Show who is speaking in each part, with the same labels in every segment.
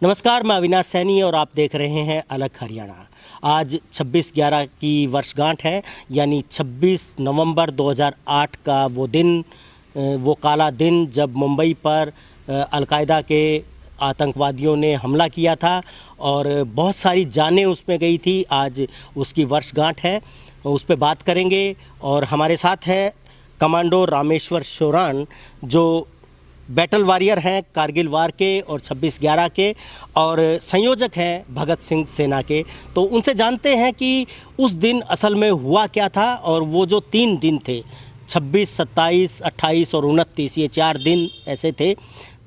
Speaker 1: नमस्कार, मैं अविनाश सैनी और आप देख रहे हैं अलग हरियाणा। आज 26/11 की वर्षगांठ है, यानी 26 नवंबर 2008 का वो दिन, वो काला दिन जब मुंबई पर अलकायदा के आतंकवादियों ने हमला किया था और बहुत सारी जानें उसमें गई थी। आज उसकी वर्षगांठ है, उस पर बात करेंगे। और हमारे साथ हैं कमांडो रामेश्वर शोरान, जो बैटल वॉरियर हैं कारगिल वार के और 26/11 के, और संयोजक हैं भगत सिंह सेना के। तो उनसे जानते हैं कि उस दिन असल में हुआ क्या था, और वो जो 3 दिन थे, 26, 27, 28 और 29, ये 4 दिन ऐसे थे।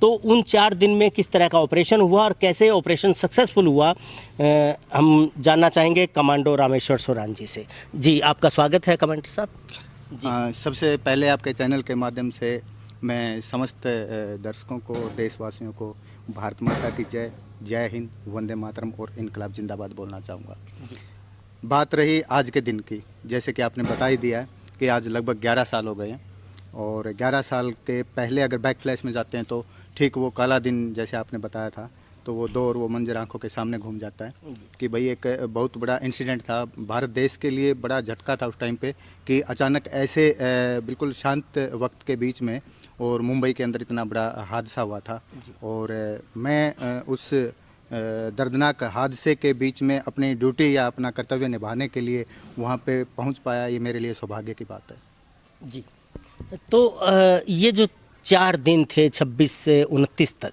Speaker 1: तो उन 4 दिन में किस तरह का ऑपरेशन हुआ और कैसे ऑपरेशन सक्सेसफुल हुआ, हम जानना चाहेंगे कमांडो रामेश्वर शोरान जी से। जी, आपका स्वागत है कमांडर साहब।
Speaker 2: सबसे पहले आपके चैनल के माध्यम से मैं समस्त दर्शकों को, देशवासियों को भारत माता की जय, जय हिंद, वंदे मातरम और इनकलाब जिंदाबाद बोलना चाहूँगा। बात रही आज के दिन की, जैसे कि आपने बता ही दिया है कि आज लगभग 11 साल हो गए हैं। और 11 साल के पहले अगर बैक फ्लैश में जाते हैं तो ठीक वो काला दिन जैसे आपने बताया था, तो वो दौर, वो मंजर आंखों के सामने घूम जाता है कि भाई एक बहुत बड़ा इंसिडेंट था, भारत देश के लिए बड़ा झटका था उस टाइम पे कि अचानक ऐसे बिल्कुल शांत वक्त के बीच में और मुंबई के अंदर इतना बड़ा हादसा हुआ था। और मैं उस दर्दनाक हादसे के बीच में अपनी ड्यूटी या अपना कर्तव्य निभाने के लिए वहाँ पे पहुँच पाया, ये मेरे लिए सौभाग्य की बात है। जी,
Speaker 1: तो ये जो 4 दिन थे 26 से 29 तक,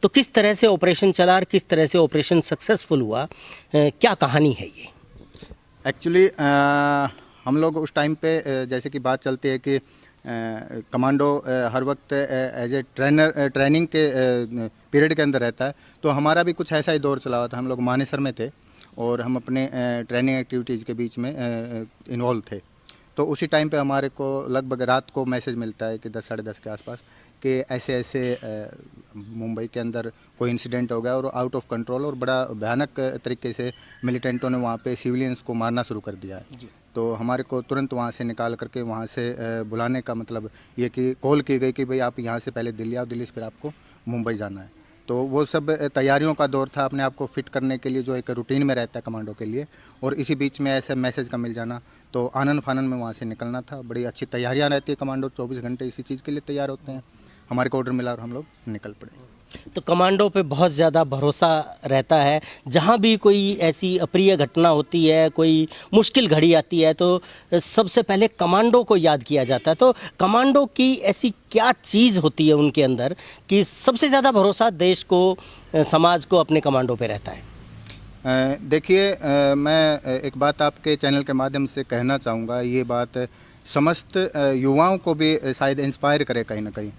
Speaker 1: तो किस तरह से ऑपरेशन चला और किस तरह से ऑपरेशन सक्सेसफुल हुआ, क्या कहानी है ये?
Speaker 2: एक्चुअली हम लोग उस टाइम पे जैसे कि बात चलती है कि कमांडो हर वक्त एज ए ट्रेनिंग के पीरियड के अंदर रहता है, तो हमारा भी कुछ ऐसा ही दौर चला हुआ था। हम लोग मानेसर में थे और हम अपने ट्रेनिंग एक्टिविटीज़ के बीच में इन्वॉल्व थे। तो उसी टाइम पे हमारे को लगभग रात को मैसेज मिलता है कि 10 साढ़े 10 के आसपास कि ऐसे ऐसे मुंबई के अंदर कोई इंसिडेंट हो गया और आउट ऑफ कंट्रोल और बड़ा भयानक तरीके से मिलिटेंटों ने वहाँ पे सिविलियंस को मारना शुरू कर दिया है। तो हमारे को तुरंत वहाँ से निकाल करके वहाँ से बुलाने का मतलब ये कि कॉल की गई कि भाई आप यहाँ से पहले दिल्ली आओ, दिल्ली से फिर आपको मुंबई जाना है। तो वो सब तैयारियों का दौर था, अपने आप को फिट करने के लिए जो एक रूटीन में रहता है कमांडो के लिए। और इसी बीच में ऐसे मैसेज का मिल जाना, तो आनन फानन में वहाँ से निकलना था। बड़ी अच्छी तैयारियाँ रहती है, कमांडो 24 घंटे इसी चीज़ के लिए तैयार होते हैं। हमारे को ऑर्डर मिला और हम लोग निकल पड़े।
Speaker 1: तो कमांडो पे बहुत ज़्यादा भरोसा रहता है। जहाँ भी कोई ऐसी अप्रिय घटना होती है, कोई मुश्किल घड़ी आती है, तो सबसे पहले कमांडो को याद किया जाता है। तो कमांडो की ऐसी क्या चीज़ होती है उनके अंदर कि सबसे ज़्यादा भरोसा देश को, समाज को अपने कमांडो पे रहता है?
Speaker 2: देखिए, मैं एक बात आपके चैनल के माध्यम से कहना चाहूँगा। ये बात समस्त युवाओं को भी शायद इंस्पायर करे कहीं ना कहीं।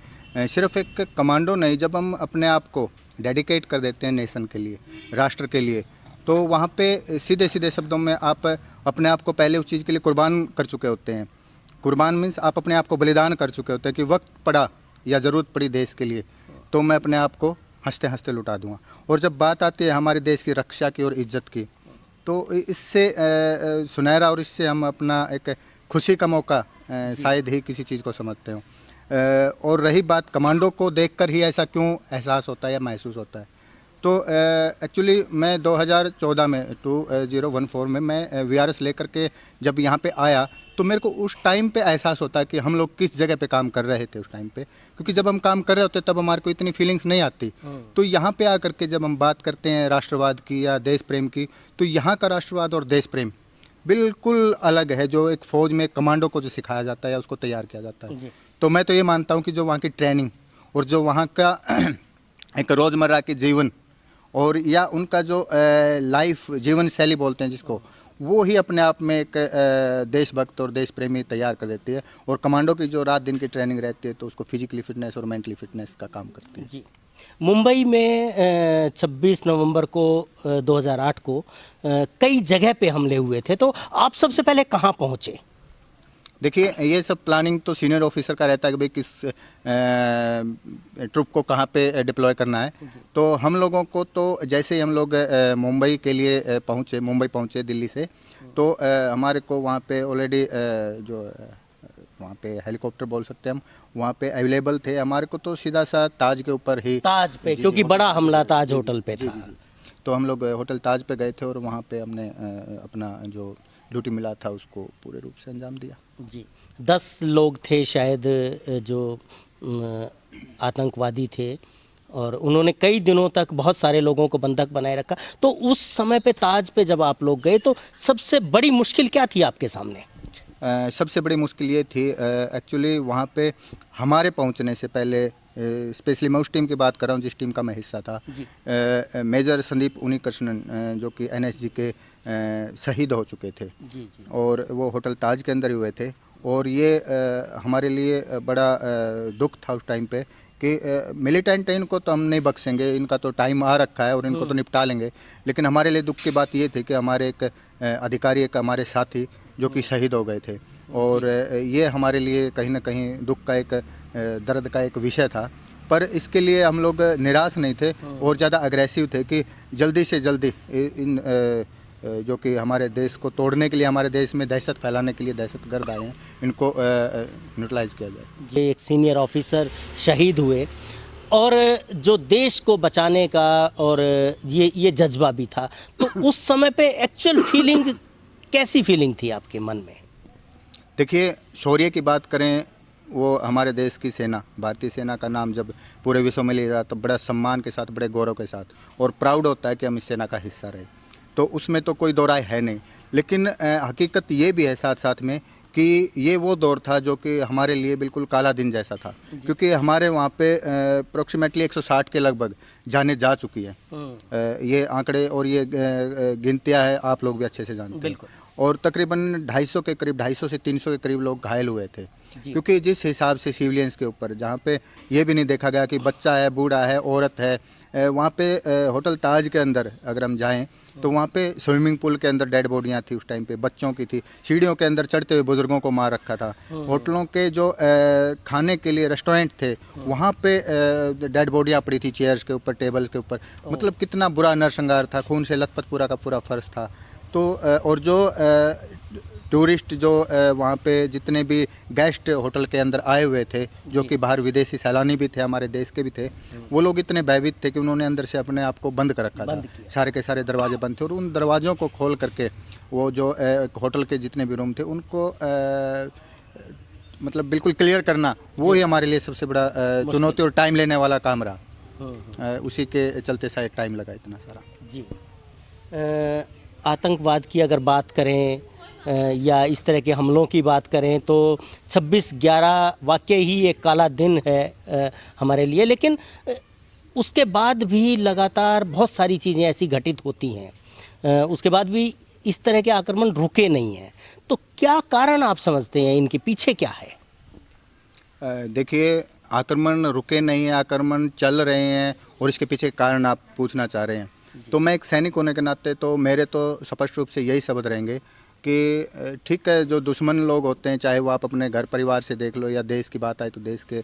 Speaker 2: सिर्फ एक कमांडो नहीं, जब हम अपने आप को डेडिकेट कर देते हैं नेशन के लिए, राष्ट्र के लिए, तो वहाँ पे सीधे सीधे शब्दों में आप अपने आप को पहले उस चीज़ के लिए कुर्बान कर चुके होते हैं। कुर्बान मीन्स आप अपने आप को बलिदान कर चुके होते हैं कि वक्त पड़ा या ज़रूरत पड़ी देश के लिए तो मैं अपने आप को हंसते हंसते लुटा दूंगा। और जब बात आती है हमारे देश की रक्षा की और इज्जत की, तो इससे सुनहरा और इससे हम अपना एक खुशी का मौका शायद ही किसी चीज़ को समझते हो। और रही बात कमांडो को देखकर ही ऐसा क्यों एहसास होता है या महसूस होता है, तो एक्चुअली मैं 2014 में 2014 में मैं वीआरएस लेकर के जब यहाँ पे आया, तो मेरे को उस टाइम पे एहसास होता है कि हम लोग किस जगह पे काम कर रहे थे उस टाइम पे। क्योंकि जब हम काम कर रहे होते तब हमारे को इतनी फीलिंग्स नहीं आती। तो यहाँ पे आकर के जब हम बात करते हैं राष्ट्रवाद की या देश प्रेम की, तो यहाँ का राष्ट्रवाद और देश प्रेम बिल्कुल अलग है, जो एक फ़ौज में कमांडो को जो सिखाया जाता है या उसको तैयार किया जाता है। तो मैं तो ये मानता हूँ कि जो वहाँ की ट्रेनिंग और जो वहाँ का एक रोज़मर्रा के जीवन और या उनका जो लाइफ जीवन शैली बोलते हैं जिसको, वो ही अपने आप में एक देशभक्त और देश प्रेमी तैयार कर देती है। और कमांडो की जो रात दिन की ट्रेनिंग रहती है तो उसको फिजिकली फिटनेस और मेंटली फिटनेस का काम करती है।
Speaker 1: जी, मुंबई में 26 नवंबर को 2008 को कई जगह पे हमले हुए थे। तो आप सबसे पहले कहाँ पहुँचे?
Speaker 2: देखिए, ये सब प्लानिंग तो सीनियर ऑफिसर का रहता है कि भाई किस ट्रुप को कहाँ पे डिप्लॉय करना है। तो हम लोगों को तो जैसे ही हम लोग मुंबई के लिए मुंबई पहुँचे दिल्ली से, तो हमारे को वहाँ पे ऑलरेडी जो वहाँ पे हेलीकॉप्टर बोल सकते हैं हम, वहाँ पे अवेलेबल थे। हमारे को तो सीधा सा ताज के ऊपर ही,
Speaker 1: ताज पे, क्योंकि बड़ा हमला ताज होटल पे था।
Speaker 2: तो हम लोग होटल ताज पे गए थे और वहाँ पे हमने अपना जो ड्यूटी मिला था उसको पूरे रूप से अंजाम दिया।
Speaker 1: जी, 10 लोग थे शायद जो आतंकवादी थे, और उन्होंने कई दिनों तक बहुत सारे लोगों को बंधक बनाए रखा। तो उस समय पे ताज पे जब आप लोग गए तो सबसे बड़ी मुश्किल क्या थी आपके सामने?
Speaker 2: सबसे बड़ी मुश्किल ये थी एक्चुअली वहाँ पे हमारे पहुँचने से पहले, स्पेशली मैं उस टीम की बात कर रहा हूँ जिस टीम का मैं हिस्सा था। मेजर संदीप उन्नीकृष्णन जो कि एनएसजी के शहीद हो चुके थे,
Speaker 1: जी।
Speaker 2: और वो होटल ताज के अंदर ही हुए थे। और ये हमारे लिए बड़ा दुख था उस टाइम पे कि मिलिटेंट है, इनको तो हम नहीं बख्शेंगे, इनका तो टाइम आ रखा है और इनको तो निपटा लेंगे। लेकिन हमारे लिए दुख की बात ये थी कि हमारे एक अधिकारी, एक हमारे साथी जो कि शहीद हो गए थे, और ये हमारे लिए कहीं ना कहीं दुख का एक दर्द का एक विषय था। पर इसके लिए हम लोग निराश नहीं थे और ज़्यादा अग्रेसिव थे कि जल्दी से जल्दी इन जो कि हमारे देश को तोड़ने के लिए, हमारे देश में दहशत फैलाने के लिए दहशतगर्द आए हैं, इनको न्यूट्रलाइज किया जाए।
Speaker 1: ये एक सीनियर ऑफिसर शहीद हुए, और जो देश को बचाने का और ये जज्बा भी था। तो उस समय पे एक्चुअल फीलिंग कैसी फीलिंग थी आपके मन में?
Speaker 2: देखिए, शौर्य की बात करें, वो हमारे देश की सेना, भारतीय सेना का नाम जब पूरे विश्व में लिया जाता तो बड़ा सम्मान के साथ, बड़े गौरव के साथ और प्राउड होता है कि हम इस सेना का हिस्सा रहे। तो उसमें तो कोई दो राय है नहीं। लेकिन हकीकत ये भी है साथ साथ में कि ये वो दौर था जो कि हमारे लिए बिल्कुल काला दिन जैसा था, क्योंकि हमारे वहाँ पे अप्रोक्सीमेटली 160 के लगभग जाने जा चुकी है। ये आंकड़े और ये गिनतियाँ है, आप लोग भी अच्छे से जानते हैं। और तकरीबन 250 के करीब, 250 से 300 के करीब लोग घायल हुए थे, क्योंकि जिस हिसाब से सिविलियंस के ऊपर, जहाँ पे ये भी नहीं देखा गया कि बच्चा है, बूढ़ा है, औरत है, वहाँ पे होटल ताज के अंदर अगर हम जाएं तो वहाँ पे स्विमिंग पूल के अंदर डेड बॉडियाँ थी, उस टाइम पे बच्चों की थी, सीढ़ियों के अंदर चढ़ते हुए बुजुर्गों को मार रखा था। होटलों के जो खाने के लिए रेस्टोरेंट थे, वहाँ पे डेड बॉडियाँ पड़ी थी, चेयर्स के ऊपर, टेबल के ऊपर। मतलब कितना बुरा नरसंहार था, खून से लथपथ पूरा का पूरा फर्श था। तो और जो टूरिस्ट जो वहाँ पे जितने भी गेस्ट होटल के अंदर आए हुए थे, जो कि बाहर विदेशी सैलानी भी थे, हमारे देश के भी थे, वो लोग इतने भयभीत थे कि उन्होंने अंदर से अपने आप को बंद कर रखा था। सारे के सारे दरवाजे बंद थे, और उन दरवाज़ों को खोल करके वो जो होटल के जितने भी रूम थे उनको मतलब बिल्कुल क्लियर करना, वो ही हमारे लिए सबसे बड़ा चुनौती और टाइम लेने वाला काम रहा। उसी के चलते शायद टाइम लगा इतना सारा।
Speaker 1: जी, आतंकवाद की अगर बात करें या इस तरह के हमलों की बात करें तो 26/11 वाकई ही एक काला दिन है हमारे लिए। लेकिन उसके बाद भी लगातार बहुत सारी चीज़ें ऐसी घटित होती हैं, उसके बाद भी इस तरह के आक्रमण रुके नहीं हैं। तो क्या कारण आप समझते हैं, इनके पीछे क्या है?
Speaker 2: देखिए, आक्रमण रुके नहीं हैं, आक्रमण चल रहे हैं, और इसके पीछे कारण आप पूछना चाह रहे हैं। तो मैं एक सैनिक होने के नाते तो मेरे तो स्पष्ट रूप से यही शब्द रहेंगे कि ठीक है, जो दुश्मन लोग होते हैं, चाहे वो आप अपने घर परिवार से देख लो या देश की बात आए तो देश के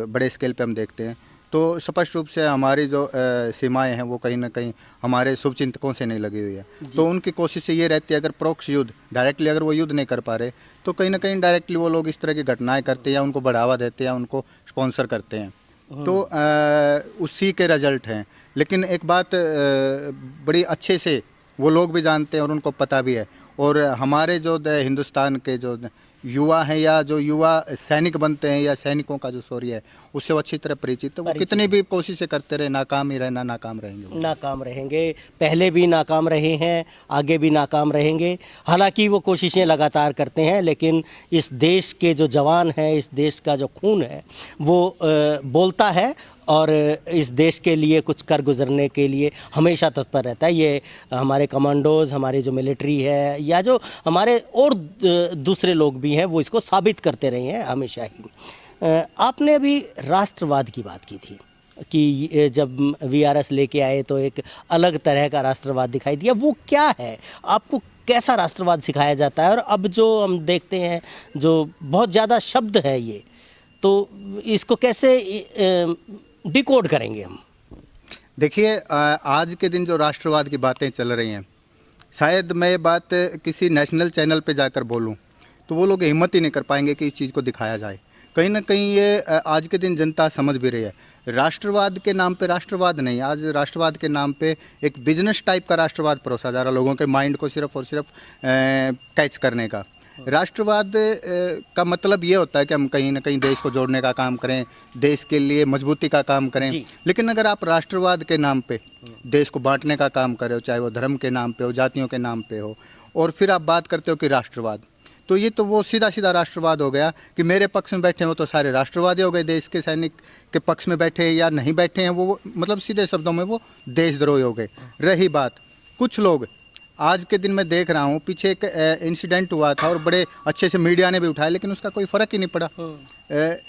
Speaker 2: बड़े स्केल पे हम देखते हैं, तो स्पष्ट रूप से हमारी जो सीमाएं हैं वो कहीं ना कहीं हमारे शुभचिंतकों से नहीं लगी हुई है। तो उनकी कोशिश ये रहती है, अगर प्रोक्ष युद्ध, डायरेक्टली अगर वो युद्ध नहीं कर पा रहे तो कहीं ना कहीं डायरेक्टली वो लोग इस तरह की घटनाएं करते हैं या उनको बढ़ावा देते हैं या उनको स्पॉन्सर करते हैं। तो उसी के रिजल्ट हैं। लेकिन एक बात बड़ी अच्छे से वो लोग भी जानते हैं और उनको पता भी है, और हमारे जो हिंदुस्तान के जो युवा हैं या जो युवा सैनिक बनते हैं या सैनिकों का जो शौर्य है उससे वो अच्छी तरह परिचित है। वो कितनी भी कोशिशें करते रहे, नाकाम ही रहना, नाकाम रहेंगे,
Speaker 1: नाकाम रहेंगे। पहले भी नाकाम रहे हैं, आगे भी नाकाम रहेंगे। हालांकि वो कोशिशें लगातार करते हैं, लेकिन इस देश के जो जवान हैं, इस देश का जो खून है वो बोलता है और इस देश के लिए कुछ कर गुजरने के लिए हमेशा तत्पर रहता है। ये हमारे कमांडोज़, हमारी जो मिलिट्री है या जो हमारे और दूसरे लोग भी हैं, वो इसको साबित करते रहे हैं हमेशा ही। आपने अभी राष्ट्रवाद की बात की थी कि जब वीआरएस लेके आए तो एक अलग तरह का राष्ट्रवाद दिखाई दिया। वो क्या है, आपको कैसा राष्ट्रवाद सिखाया जाता है? और अब जो हम देखते हैं जो बहुत ज़्यादा शब्द है ये, तो इसको कैसे डिकोड करेंगे हम?
Speaker 2: देखिए, आज के दिन जो राष्ट्रवाद की बातें चल रही हैं, शायद मैं ये बात किसी नेशनल चैनल पे जाकर बोलूं तो वो लोग हिम्मत ही नहीं कर पाएंगे कि इस चीज़ को दिखाया जाए। कहीं ना कहीं ये आज के दिन जनता समझ भी रही है। राष्ट्रवाद के नाम पे राष्ट्रवाद नहीं, आज राष्ट्रवाद के नाम पे एक बिजनेस टाइप का राष्ट्रवाद परोसा जा रहा है लोगों के माइंड को सिर्फ और सिर्फ कैच करने का। राष्ट्रवाद का मतलब ये होता है कि हम कहीं ना कहीं देश को जोड़ने का काम करें, देश के लिए मजबूती का काम करें। लेकिन अगर आप राष्ट्रवाद के नाम पे देश को बांटने का काम कर रहे हो, चाहे वो धर्म के नाम पे हो, जातियों के नाम पे हो, और फिर आप बात करते हो कि राष्ट्रवाद, तो ये तो वो सीधा सीधा राष्ट्रवाद हो गया कि मेरे पक्ष में बैठे हैं वो तो सारे राष्ट्रवादी हो गए, देश के सैनिक के पक्ष में बैठे या नहीं बैठे हैं वो मतलब सीधे शब्दों में वो देशद्रोही हो गए। रही बात कुछ लोग, आज के दिन मैं देख रहा हूँ, पीछे एक इंसिडेंट हुआ था और बड़े अच्छे से मीडिया ने भी उठाया, लेकिन उसका कोई फ़र्क ही नहीं पड़ा।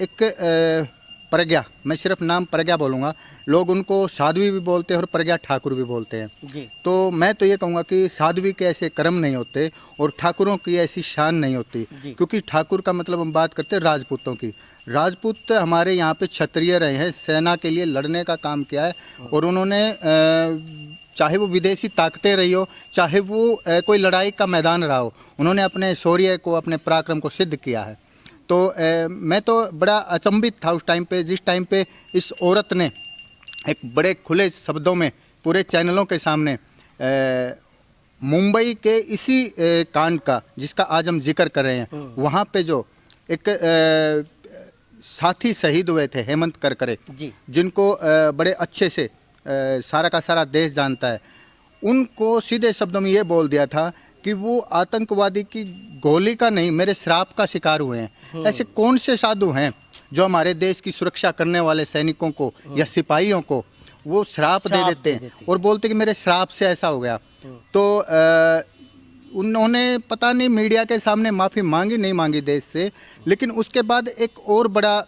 Speaker 2: एक प्रज्ञा, मैं सिर्फ नाम प्रज्ञा बोलूँगा, लोग उनको साध्वी भी बोलते हैं और प्रज्ञा ठाकुर भी बोलते हैं जी। तो मैं तो ये कहूँगा कि साध्वी के ऐसे कर्म नहीं होते और ठाकुरों की ऐसी शान नहीं होती, क्योंकि ठाकुर का मतलब हम बात करते हैं राजपूतों की। राजपूत हमारे यहाँ पे क्षत्रिय रहे हैं, सेना के लिए लड़ने का काम किया है, और उन्होंने चाहे वो विदेशी ताकतें रही हो, चाहे वो कोई लड़ाई का मैदान रहा हो, उन्होंने अपने शौर्य को, अपने पराक्रम को सिद्ध किया है। तो मैं तो बड़ा अचंभित था उस टाइम पे, जिस टाइम पे इस औरत ने एक बड़े खुले शब्दों में पूरे चैनलों के सामने मुंबई के इसी कांड का, जिसका आज हम जिक्र कर रहे हैं, वहाँ पे जो एक साथी शहीद हुए थे हेमंत करकरे, जिनको बड़े अच्छे से सारा का सारा देश जानता है, उनको सीधे शब्दों में ये बोल दिया था कि वो आतंकवादी की गोली का नहीं, मेरे श्राप का शिकार हुए हैं। ऐसे कौन से साधु हैं जो हमारे देश की सुरक्षा करने वाले सैनिकों को या सिपाहियों को वो श्राप दे देते हैं और बोलते कि मेरे श्राप से ऐसा हो गया। तो उन्होंने पता नहीं मीडिया के सामने माफ़ी मांगी नहीं मांगी देश से, लेकिन उसके बाद एक और बड़ा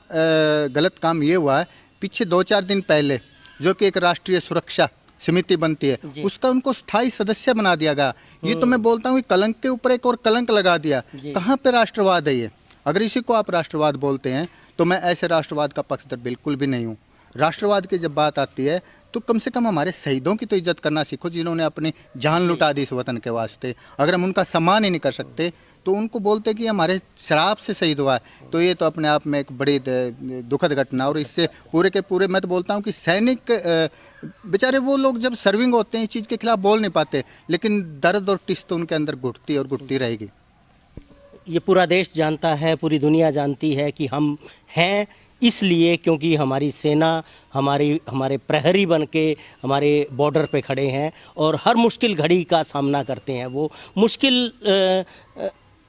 Speaker 2: गलत काम ये हुआ है, पीछे 2-4 दिन पहले जो कि एक राष्ट्रीय सुरक्षा समिति बनती है, उसका उनको स्थायी सदस्य बना दिया गया। ये तो मैं बोलता हूँ कलंक के ऊपर एक और कलंक लगा दिया। कहाँ पे राष्ट्रवाद है ये? अगर इसी को आप राष्ट्रवाद बोलते हैं तो मैं ऐसे राष्ट्रवाद का पक्षधर बिल्कुल भी नहीं हूँ। राष्ट्रवाद की जब बात आती है तो कम से कम हमारे शहीदों की तो इज्जत करना सीखो, जिन्होंने अपनी जान लुटा दी इस वतन के वास्ते। अगर हम उनका सम्मान ही नहीं कर सकते तो उनको बोलते कि हमारे शराब से शहीद हुआ है, तो ये तो अपने आप में एक बड़ी दुखद घटना। और इससे पूरे के पूरे मैं तो बोलता हूँ कि सैनिक बेचारे वो लोग जब सर्विंग होते हैं इस चीज़ के खिलाफ बोल नहीं पाते, लेकिन दर्द और टिस तो उनके अंदर घुटती और घुटती रहेगी।
Speaker 1: ये पूरा देश जानता है, पूरी दुनिया जानती है कि हम हैं इसलिए क्योंकि हमारी सेना हमारे प्रहरी बन के हमारे बॉर्डर पे खड़े हैं और हर मुश्किल घड़ी का सामना करते हैं। वो मुश्किल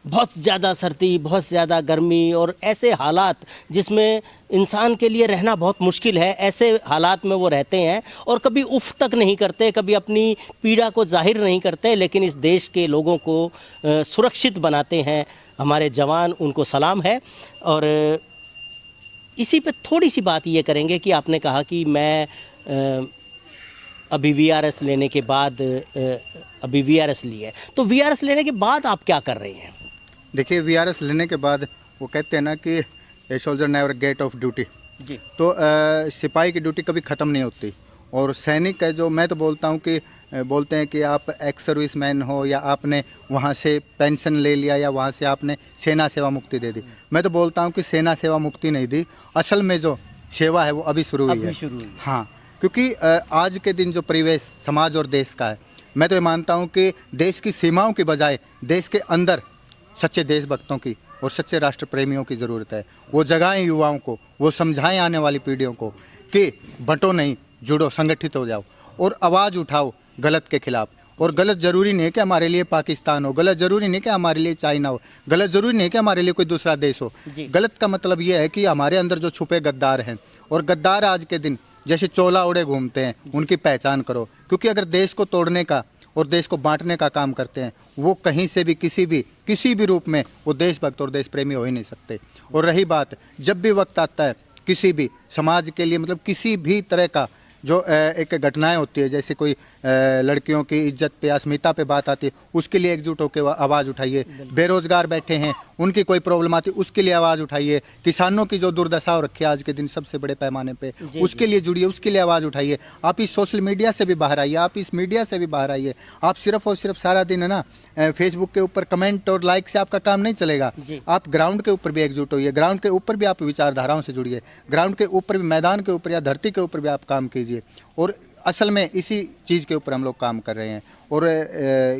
Speaker 1: बहुत ज़्यादा सर्दी, बहुत ज़्यादा गर्मी और ऐसे हालात जिसमें इंसान के लिए रहना बहुत मुश्किल है, ऐसे हालात में वो रहते हैं और कभी उफ तक नहीं करते, कभी अपनी पीड़ा को जाहिर नहीं करते, लेकिन इस देश के लोगों को सुरक्षित बनाते हैं हमारे जवान। उनको सलाम है। और इसी पे थोड़ी सी बात ये करेंगे कि आपने कहा कि मैं अभी वीआरएस लेने के बाद अभी वीआरएस ली है, तो वीआरएस लेने के बाद आप क्या कर रहे हैं?
Speaker 2: देखिए, वीआरएस लेने के बाद वो कहते हैं ना कि a soldier never get off duty जी। तो सिपाही की ड्यूटी कभी ख़त्म नहीं होती। और सैनिक है जो, मैं तो बोलता हूँ कि बोलते हैं कि आप एक्स सर्विस मैन हो या आपने वहाँ से पेंशन ले लिया या वहाँ से आपने सेना सेवा मुक्ति दे दी। मैं तो बोलता हूँ कि सेना सेवा मुक्ति नहीं दी, असल में जो सेवा है वो अभी शुरू हुई है। हाँ, क्योंकि आज के दिन जो परिवेश समाज और देश का है, मैं तो ये मानता हूँ कि देश की सीमाओं की बजाय देश के अंदर सच्चे देशभक्तों की और सच्चे राष्ट्र प्रेमियों की ज़रूरत है। वो जगाएं युवाओं को, वो समझाएं आने वाली पीढ़ियों को कि बंटो नहीं, जुड़ो, संगठित हो जाओ और आवाज़ उठाओ गलत के खिलाफ। और गलत ज़रूरी नहीं है कि हमारे लिए पाकिस्तान हो, गलत ज़रूरी नहीं कि हमारे लिए चाइना हो, गलत ज़रूरी नहीं कि हमारे लिए कोई दूसरा देश हो। गलत का मतलब ये है कि हमारे अंदर जो छुपे गद्दार हैं, और गद्दार आज के दिन जैसे चोला ओढ़े घूमते हैं, उनकी पहचान करो। क्योंकि अगर देश को तोड़ने का और देश को बांटने का काम करते हैं, वो कहीं से भी किसी भी रूप में वो देशभक्त और देश प्रेमी हो ही नहीं सकते। और रही बात, जब भी वक्त आता है किसी भी समाज के लिए, मतलब किसी भी तरह का जो एक घटनाएं होती है, जैसे कोई लड़कियों की इज्जत पे, अस्मिता पे बात आती है, उसके लिए एकजुट होकर आवाज़ उठाइए। बेरोजगार बैठे हैं, उनकी कोई प्रॉब्लम आती है, उसके लिए आवाज़ उठाइए। किसानों की जो दुर्दशा हो रखी है आज के दिन सबसे बड़े पैमाने पे, उसके लिए जुड़िए, उसके लिए आवाज़ उठाइए। आप इस सोशल मीडिया से भी बाहर आइए, आप इस मीडिया से भी बाहर आइए। आप सिर्फ और सिर्फ सारा दिन है ना फेसबुक के ऊपर कमेंट और लाइक से आपका काम नहीं चलेगा। आप ग्राउंड के ऊपर भी एकजुट होइए, ग्राउंड के ऊपर भी आप विचारधाराओं से जुड़िए, ग्राउंड के ऊपर भी, मैदान के ऊपर या धरती के ऊपर भी आप काम कीजिए। और असल में इसी चीज़ के ऊपर हम लोग काम कर रहे हैं। और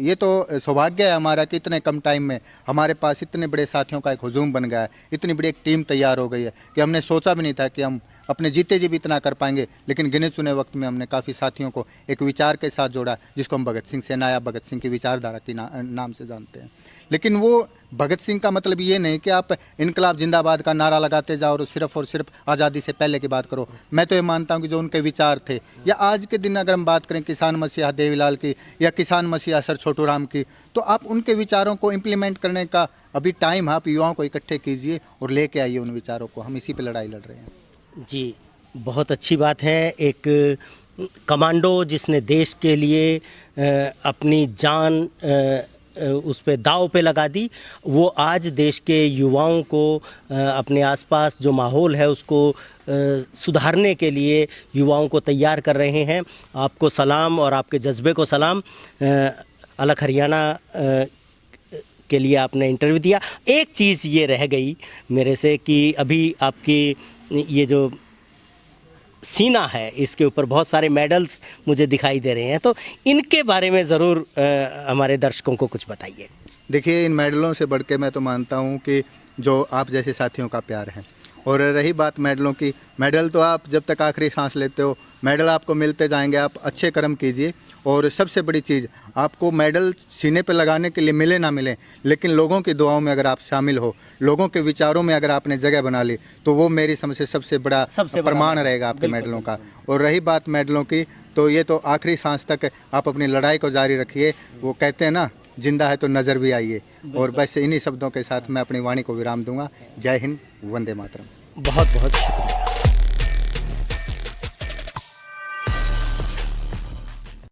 Speaker 2: ये तो सौभाग्य है हमारा कि इतने कम टाइम में हमारे पास इतने बड़े साथियों का एक हुजूम बन गया है, इतनी बड़ी एक टीम तैयार हो गई है कि हमने सोचा भी नहीं था कि हम अपने जीते जी भी इतना कर पाएंगे। लेकिन गिने चुने वक्त में हमने काफ़ी साथियों को एक विचार के साथ जोड़ा, जिसको हम भगत सिंह सेना या भगत सिंह की विचारधारा के नाम से जानते हैं। लेकिन वो भगत सिंह का मतलब ये नहीं कि आप इनकलाब जिंदाबाद का नारा लगाते जाओ और सिर्फ आज़ादी से पहले की बात करो। मैं तो ये मानता हूँ कि जो उनके विचार थे, या आज के दिन अगर हम बात करें किसान मसीहा देवीलाल की या किसान मसीहा सर छोटू राम की, तो आप उनके विचारों को इम्प्लीमेंट करने का अभी टाइम है। आप युवाओं को इकट्ठे कीजिए और लेके आइए उन विचारों को। हम इसी पर लड़ाई लड़ रहे हैं।
Speaker 1: जी, बहुत अच्छी बात है। एक कमांडो जिसने देश के लिए अपनी जान उस पे दाव पे लगा दी, वो आज देश के युवाओं को अपने आसपास जो माहौल है उसको सुधारने के लिए युवाओं को तैयार कर रहे हैं। आपको सलाम और आपके जज्बे को सलाम। अलग हरियाणा के लिए आपने इंटरव्यू दिया। एक चीज़ ये रह गई मेरे से कि अभी आपकी ये जो सीना है इसके ऊपर बहुत सारे मेडल्स मुझे दिखाई दे रहे हैं, तो इनके बारे में ज़रूर हमारे दर्शकों को कुछ बताइए।
Speaker 2: देखिए, इन मेडलों से बढ़ के मैं तो मानता हूँ कि जो आप जैसे साथियों का प्यार है। और रही बात मेडलों की, मेडल तो आप जब तक आखिरी सांस लेते हो मेडल आपको मिलते जाएंगे। आप अच्छे कर्म कीजिए। और सबसे बड़ी चीज़, आपको मेडल सीने पे लगाने के लिए मिले ना मिले, लेकिन लोगों की दुआओं में अगर आप शामिल हो, लोगों के विचारों में अगर आपने जगह बना ली, तो वो मेरी समझ से सबसे बड़ा प्रमाण रहेगा आपके मेडलों का। और रही बात मेडलों की, तो ये तो आखिरी सांस तक आप अपनी लड़ाई को जारी रखिए। वो कहते हैं ना, जिंदा है तो नज़र भी आइए। और बस इन्हीं शब्दों के साथ मैं अपनी वाणी को विराम दूंगा। जय हिंद, वंदे मातरम।
Speaker 1: बहुत बहुत शुक्रिया।